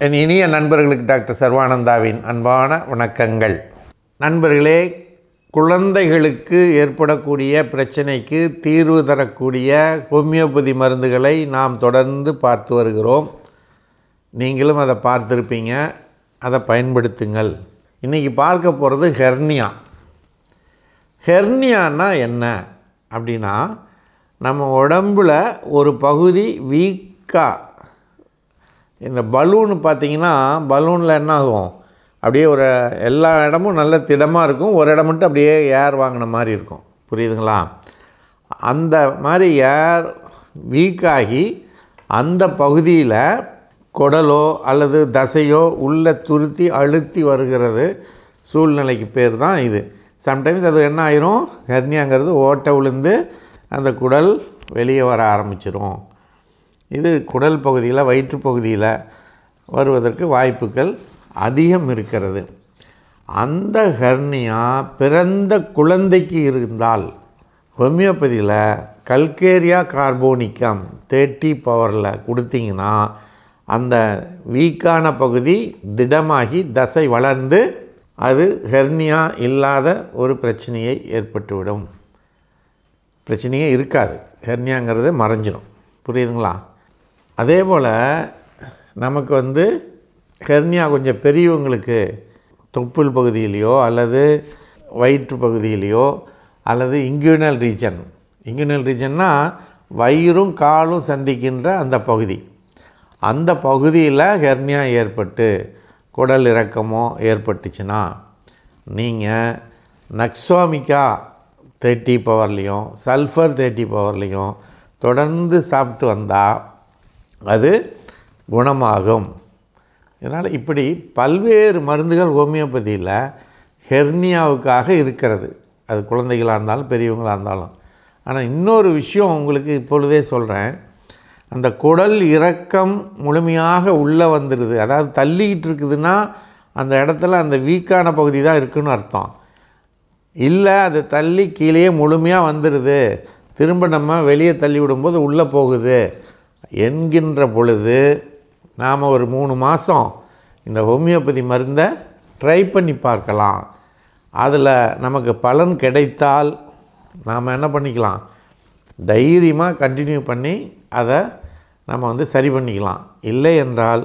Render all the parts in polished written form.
என் இனிய நண்பர்களுக்கு டாக்டர் சர்வானந்தாவின் அன்பான வணக்கங்கள். நண்பர்களே, குழந்தைகளுக்கு ஏற்படக்கூடிய பிரச்சனைக்கு தீர்வு தரக்கூடிய ஹோமியோபதி மருந்துகளை நாம் தொடர்ந்து பார்த்து வருகிறோம். நீங்களும் அதை பார்த்துருப்பீங்க, அதை பயன்படுத்துங்கள். இன்றைக்கி பார்க்க போகிறது ஹெர்னியா. ஹெர்னியானா என்ன அப்படின்னா, நம்ம உடம்பில் ஒரு பகுதி வீக்காக, இந்த பலூனு பார்த்திங்கன்னா, பலூனில் என்ன ஆகும், அப்படியே ஒரு எல்லா இடமும் நல்ல திடமாக இருக்கும், ஒரு இடம் மட்டும் அப்படியே ஏர் வாங்கின மாதிரி இருக்கும். புரியுதுங்களா? அந்த மாதிரி ஏர் வீக்காகி அந்த பகுதியில் குடலோ அல்லது தசையோ உள்ளே துருத்தி அழுத்தி வருகிறது சூழ்நிலைக்கு பேர் தான் இது. சம்டைம்ஸ் அது என்ன ஆயிரும், ஹெர்னியாங்கிறது ஓட்டை விழுந்து அந்த குடல் வெளியே வர ஆரம்பிச்சிடும். இது குடல் பகுதியில், வயிற்று பகுதியில் வருவதற்கு வாய்ப்புகள் அதிகம் இருக்கிறது. அந்த ஹெர்னியா பிறந்த குழந்தைக்கு இருந்தால் ஹோமியோபதியில் கல்கேரியா கார்போனிக்கம் 30 பவரில் கொடுத்தீங்கன்னா அந்த வீக்கான பகுதி திடமாகி தசை வளர்ந்து அது ஹெர்னியா இல்லாத ஒரு பிரச்சனையை ஏற்பட்டுவிடும். பிரச்சனையே இருக்காது, ஹெர்னியாங்கிறது மறைஞ்சிடும். புரியுதுங்களா? அதே போல் நமக்கு ஹெர்னியா கொஞ்சம் பெரியவங்களுக்கு தொப்புள் பகுதியிலையோ அல்லது வயிற்று பகுதியிலையோ அல்லது இங்குயினல் ரீஜன்னா வயிறும் காலும் சந்திக்கின்ற அந்த பகுதி, அந்த பகுதியில் ஹெர்னியா ஏற்பட்டு குடல் இறக்கமோ ஏற்பட்டுச்சுன்னா நீங்கள் நக்ஸோமிக்கா 30 பவர்லேயும் சல்ஃபர் 30 பவர்லேயும் தொடர்ந்து சாப்பிட்டு வந்தால் அது குணமாகும். இதனால் இப்படி பல்வேறு மருந்துகள் ஹோமியோபதியில் ஹெர்னியாவுக்காக இருக்கிறது. அது குழந்தைகளாக இருந்தாலும் பெரியவங்களாக இருந்தாலும். ஆனால் இன்னொரு விஷயம் உங்களுக்கு இப்பொழுதே சொல்கிறேன். அந்த குடல் இறக்கம் முழுமையாக உள்ளே வந்துடுது, அதாவது தள்ளிக்கிட்டு இருக்குதுன்னா அந்த இடத்துல அந்த வீக்கான பகுதி தான் இருக்குதுன்னு அர்த்தம். இல்லை, அது தள்ளி கீழே முழுமையாக வந்துடுது, திரும்ப நம்ம வெளியே தள்ளி விடும்போது உள்ளே போகுது என்கின்ற பொழுது நாம் ஒரு 3 மாதம் இந்த ஹோமியோபதி மருந்தை ட்ரை பண்ணி பார்க்கலாம். அதில் நமக்கு பலன் கிடைத்தால் நாம் என்ன பண்ணிக்கலாம், தைரியமாக கண்டினியூ பண்ணி அதை நம்ம சரி பண்ணிக்கலாம். இல்லை என்றால்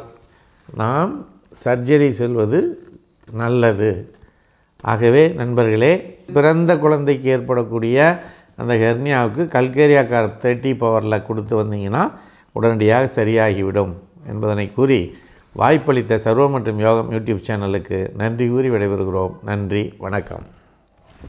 நாம் சர்ஜரி செல்வது நல்லது. ஆகவே நண்பர்களே, பிறந்த குழந்தைக்கு ஏற்படக்கூடிய அந்த ஹெர்னியாவுக்கு கல்கேரியா கார்ப் 30 பவரில் கொடுத்து வந்தீங்கன்னா உடனடியாக சரியாகிவிடும் என்பதனை கூறி, வாய்ப்பளித்த சர்வம் மற்றும் யோகம் யூடியூப் சேனலுக்கு நன்றி கூறி விடைபெறுகிறோம். நன்றி, வணக்கம்.